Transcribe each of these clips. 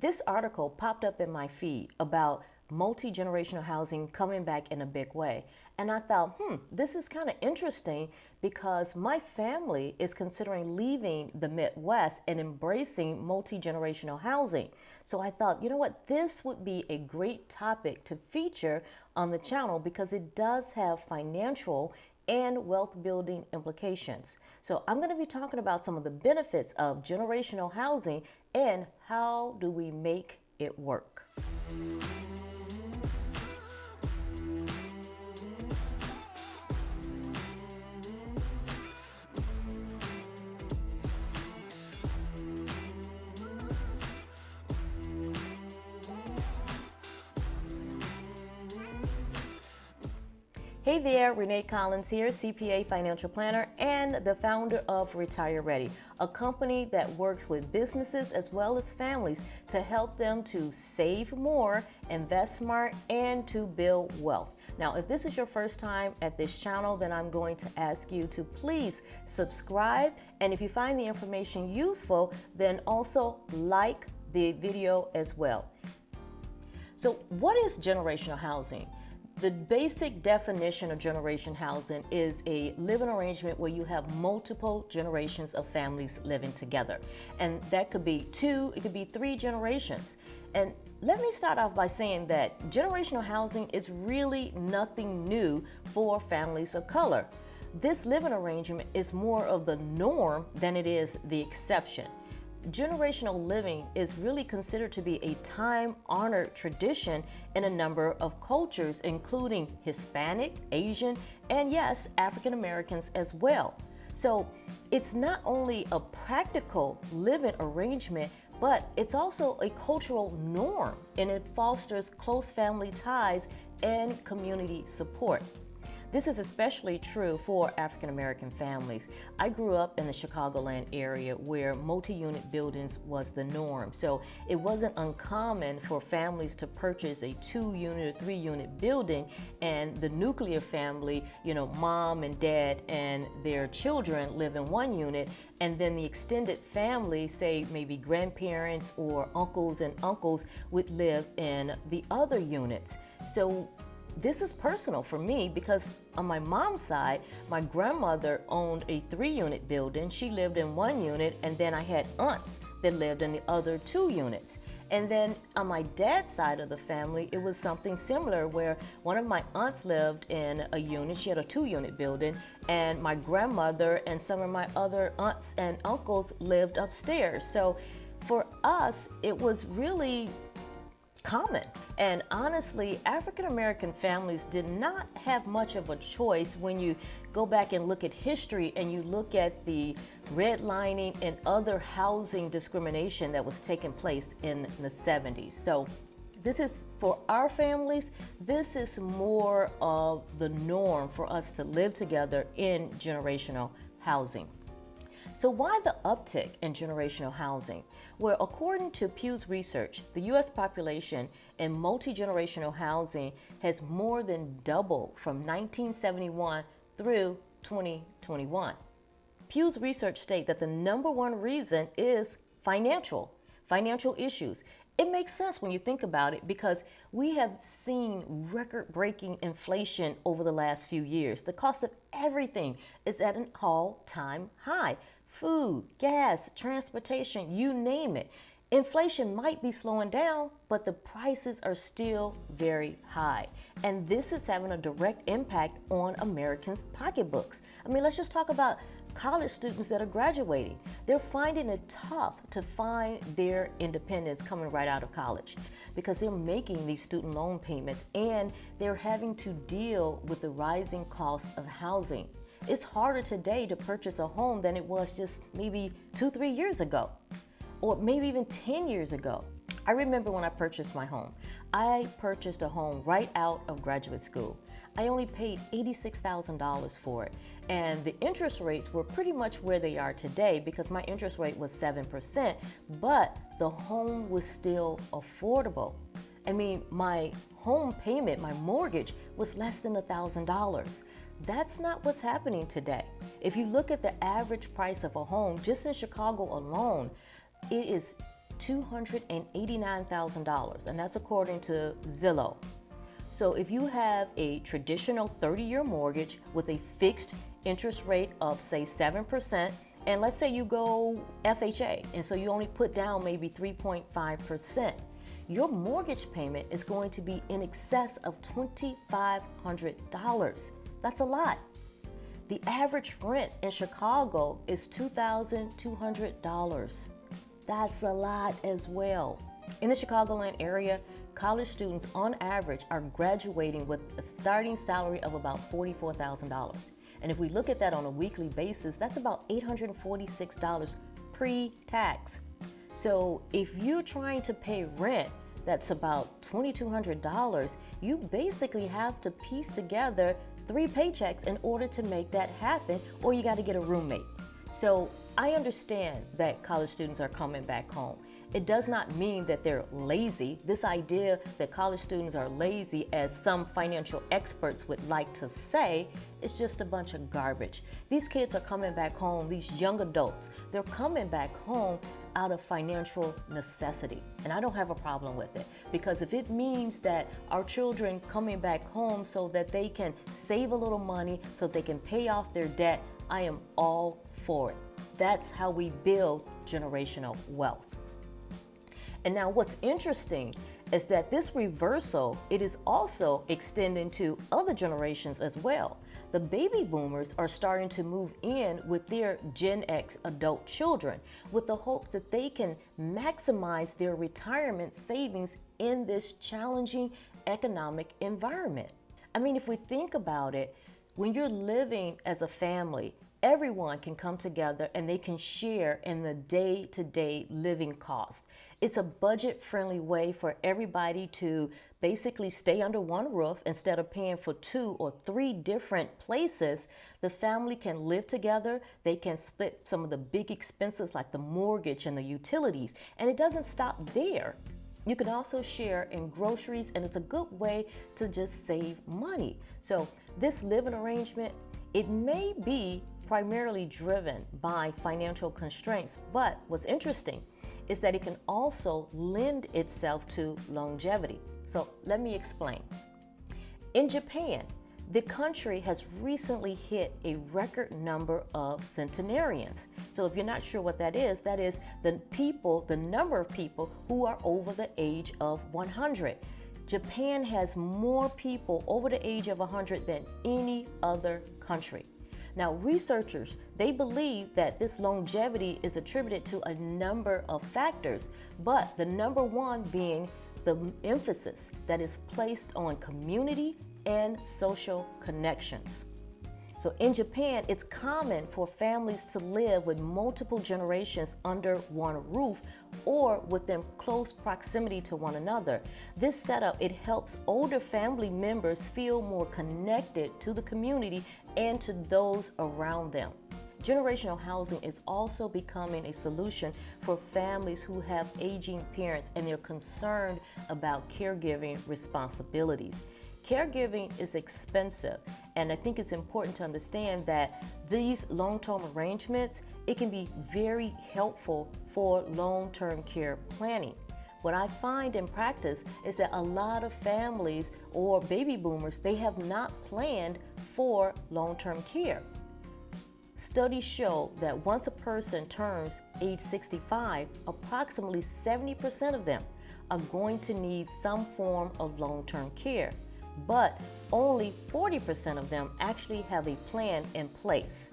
This article popped up in my feed about multi-generational housing coming back in a big way. And I thought, this is kind of interesting because my family is considering leaving the Midwest and embracing multi-generational housing. So I thought, you know what, this would be a great topic to feature on the channel because it does have financial and wealth building implications. So I'm going to be talking about some of the benefits of generational housing and how do we make it work. Hey there, Renee Collins here, CPA financial planner and the founder of Retire Ready, a company that works with businesses as well as families to help them to save more, invest smart, and to build wealth. Now, if this is your first time at this channel, then I'm going to ask you to please subscribe. And if you find the information useful, then also like the video as well. So what is generational housing? The basic definition of generation housing is a living arrangement where you have multiple generations of families living together. And that could be 2, it could be 3 generations. And let me start off by saying that generational housing is really nothing new for families of color. This living arrangement is more of the norm than it is the exception. Generational living is really considered to be a time-honored tradition in a number of cultures, including Hispanic, Asian, and yes, African Americans as well. So it's not only a practical living arrangement, but it's also a cultural norm, and it fosters close family ties and community support. This is especially true for African American families. I grew up in the Chicagoland area where multi-unit buildings was the norm. So it wasn't uncommon for families to purchase a 2-unit or 3-unit building and the nuclear family, mom and dad and their children live in 1 unit, and then the extended family, say maybe grandparents or uncles and uncles, would live in the other units. So this is personal for me because on my mom's side, my grandmother owned a 3-unit building. She lived in 1 unit, and then I had aunts that lived in the other 2 units. And then on my dad's side of the family, it was something similar where one of my aunts lived in a unit. She had a 2-unit building, and my grandmother and some of my other aunts and uncles lived upstairs. So for us, it was really common. And honestly, African American families did not have much of a choice when you go back and look at history and you look at the redlining and other housing discrimination that was taking place in the 70s. So this is for our families, this is more of the norm for us to live together in generational housing. So why the uptick in generational housing? Well, according to Pew's research, the U.S. population in multi-generational housing has more than doubled from 1971 through 2021. Pew's research states that the number one reason is financial issues. It makes sense when you think about it because we have seen record-breaking inflation over the last few years. The cost of everything is at an all-time high. Food, gas, transportation, you name it. Inflation might be slowing down, but the prices are still very high. And this is having a direct impact on Americans' pocketbooks. I mean, let's just talk about college students that are graduating. They're finding it tough to find their independence coming right out of college because they're making these student loan payments and they're having to deal with the rising cost of housing. It's harder today to purchase a home than it was just maybe 2-3 years ago, or maybe even 10 years ago. I remember when I purchased my home. I purchased a home right out of graduate school. I only paid $86,000 for it. And the interest rates were pretty much where they are today because my interest rate was 7%, but the home was still affordable. I mean, my home payment, my mortgage was less than $1,000. That's not what's happening today. If you look at the average price of a home, just in Chicago alone, it is $289,000, and that's according to Zillow. So if you have a traditional 30-year mortgage with a fixed interest rate of, say, 7%, and let's say you go FHA, and so you only put down maybe 3.5%, your mortgage payment is going to be in excess of $2,500. That's a lot. The average rent in Chicago is $2,200. That's a lot as well. In the Chicagoland area, college students on average are graduating with a starting salary of about $44,000. And if we look at that on a weekly basis, that's about $846 pre-tax. So if you're trying to pay rent that's about $2,200, you basically have to piece together 3 paychecks in order to make that happen, or you got to get a roommate. So I understand that college students are coming back home. It does not mean that they're lazy. This idea that college students are lazy, as some financial experts would like to say, is just a bunch of garbage. These kids are coming back home, these young adults, they're coming back home out of financial necessity. And I don't have a problem with it, because if it means that our children coming back home so that they can save a little money, so they can pay off their debt, I am all for it. That's how we build generational wealth. And now what's interesting is that this reversal, it is also extending to other generations as well. The baby boomers are starting to move in with their Gen X adult children with the hopes that they can maximize their retirement savings in this challenging economic environment. I mean, if we think about it, when you're living as a family, everyone can come together and they can share in the day-to-day living costs. It's a budget-friendly way for everybody to basically stay under one roof instead of paying for 2 or 3 different places. The family can live together. They can split some of the big expenses like the mortgage and the utilities. And it doesn't stop there. You can also share in groceries, and it's a good way to just save money. So this living arrangement, it may be primarily driven by financial constraints, but what's interesting is that it can also lend itself to longevity. So let me explain. In Japan, the country has recently hit a record number of centenarians. So if you're not sure what that is the number of people who are over the age of 100. Japan has more people over the age of 100 than any other country. Now, researchers, they believe that this longevity is attributed to a number of factors, but the number one being the emphasis that is placed on community and social connections. So in Japan, it's common for families to live with multiple generations under one roof or within close proximity to one another. This setup, it helps older family members feel more connected to the community and to those around them. Generational housing is also becoming a solution for families who have aging parents and they're concerned about caregiving responsibilities. Caregiving is expensive, and I think it's important to understand that these long-term arrangements, it can be very helpful for long-term care planning. What I find in practice is that a lot of families or baby boomers, they have not planned for long-term care. Studies show that once a person turns age 65, approximately 70% of them are going to need some form of long-term care, but only 40% of them actually have a plan in place.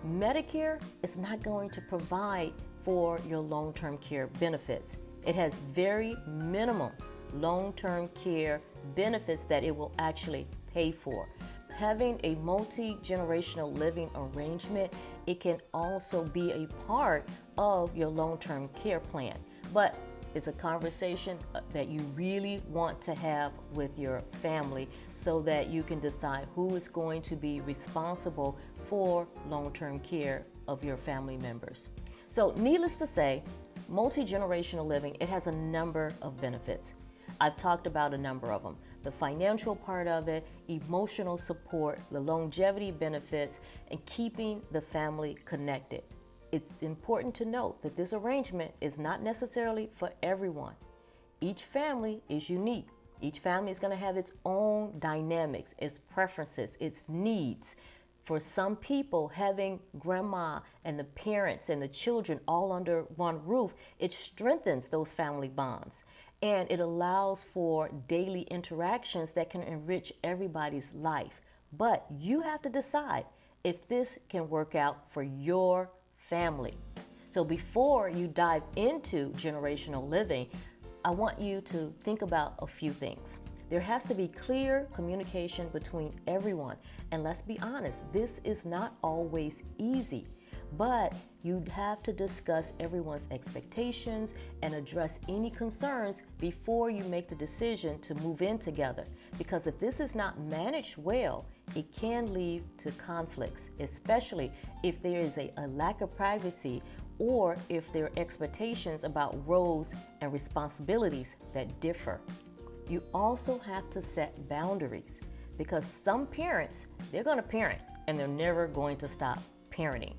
Medicare is not going to provide for your long-term care benefits. It has very minimum long-term care benefits that it will actually pay for. Having a multi-generational living arrangement, it can also be a part of your long-term care plan. But it's a conversation that you really want to have with your family so that you can decide who is going to be responsible for long-term care of your family members. So needless to say, multi-generational living, it has a number of benefits. I've talked about a number of them. The financial part of it, emotional support, the longevity benefits, and keeping the family connected. it's important to note that this arrangement is not necessarily for everyone. Each family is unique. Each family is going to have its own dynamics, its preferences, its needs. For some people, having grandma and the parents and the children all under one roof, it strengthens those family bonds. And it allows for daily interactions that can enrich everybody's life. But you have to decide if this can work out for your family. So before you dive into generational living, I want you to think about a few things. There has to be clear communication between everyone. And let's be honest, this is not always easy. But you'd have to discuss everyone's expectations and address any concerns before you make the decision to move in together. Because if this is not managed well, it can lead to conflicts, especially if there is a lack of privacy or if there are expectations about roles and responsibilities that differ. You also have to set boundaries because some parents, they're going to parent and they're never going to stop parenting.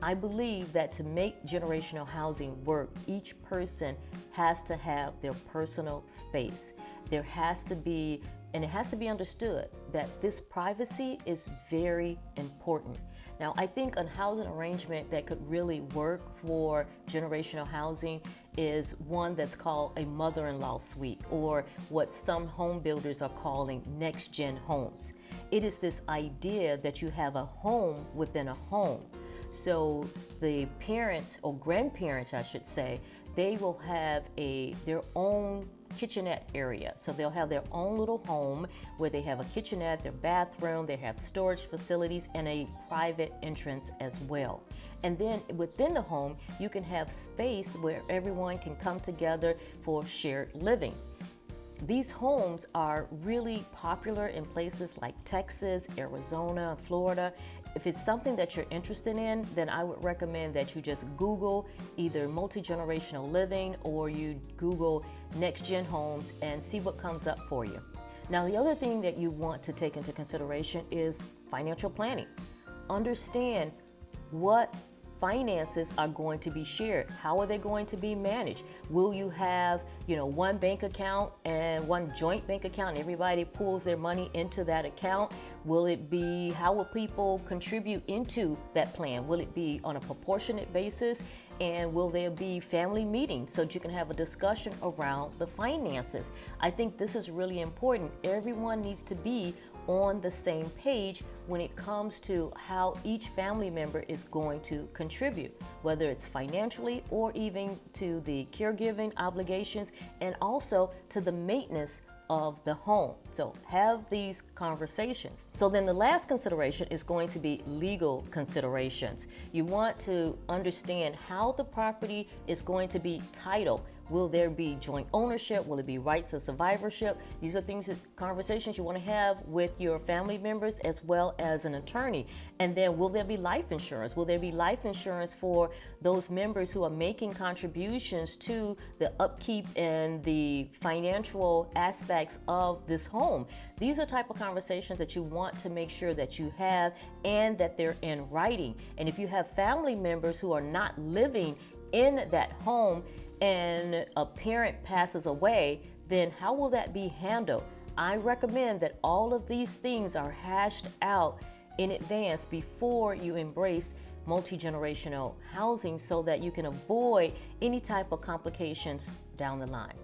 I believe that to make generational housing work, each person has to have their personal space. There has to be, and it has to be understood that this privacy is very important. Now, I think a housing arrangement that could really work for generational housing is one that's called a mother-in-law suite, or what some home builders are calling next-gen homes. It is this idea that you have a home within a home. So the parents or grandparents, I should say, they will have their own kitchenette area. So they'll have their own little home where they have a kitchenette, their bathroom, they have storage facilities, and a private entrance as well. And then within the home, you can have space where everyone can come together for shared living. These homes are really popular in places like Texas, Arizona, Florida. If it's something that you're interested in, then I would recommend that you just Google either multi-generational living or you Google next-gen homes and see what comes up for you. Now, the other thing that you want to take into consideration is financial planning. Understand what finances are going to be shared. How are they going to be managed? Will you have, one bank account and one joint bank account and everybody pulls their money into that account? How will people contribute into that plan? Will it be on a proportionate basis? And will there be family meetings so that you can have a discussion around the finances? I think this is really important. Everyone needs to be on the same page when it comes to how each family member is going to contribute, whether it's financially or even to the caregiving obligations and also to the maintenance of the home. So have these conversations. So then the last consideration is going to be legal considerations. You want to understand how the property is going to be titled. Will there be joint ownership? Will it be rights of survivorship? These are conversations you want to have with your family members as well as an attorney. And then will there be life insurance? Will there be life insurance for those members who are making contributions to the upkeep and the financial aspects of this home? These are type of conversations that you want to make sure that you have and that they're in writing. And if you have family members who are not living in that home, and a parent passes away, then how will that be handled? I recommend that all of these things are hashed out in advance before you embrace multi-generational housing so that you can avoid any type of complications down the line.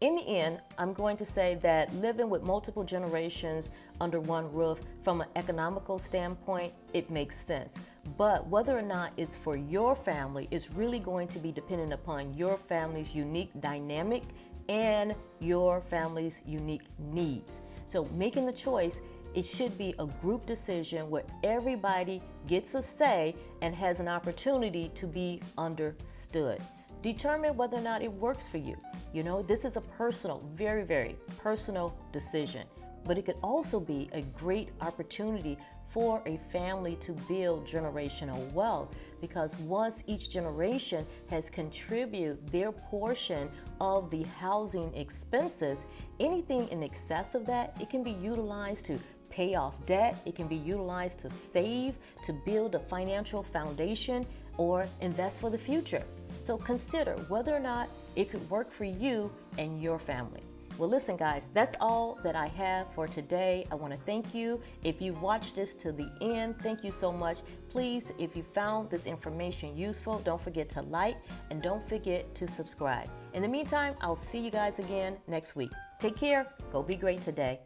In the end, I'm going to say that living with multiple generations under one roof, from an economical standpoint, it makes sense. But whether or not it's for your family is really going to be dependent upon your family's unique dynamic and your family's unique needs. So making the choice, it should be a group decision where everybody gets a say and has an opportunity to be understood. Determine whether or not it works for you. This is a personal, very, very personal decision, but it could also be a great opportunity for a family to build generational wealth, because once each generation has contributed their portion of the housing expenses, anything in excess of that, it can be utilized to pay off debt. It can be utilized to save, to build a financial foundation or invest for the future. So consider whether or not it could work for you and your family. Well, listen, guys, that's all that I have for today. I want to thank you. If you watched this to the end, thank you so much. Please, if you found this information useful, don't forget to like and don't forget to subscribe. In the meantime, I'll see you guys again next week. Take care. Go be great today.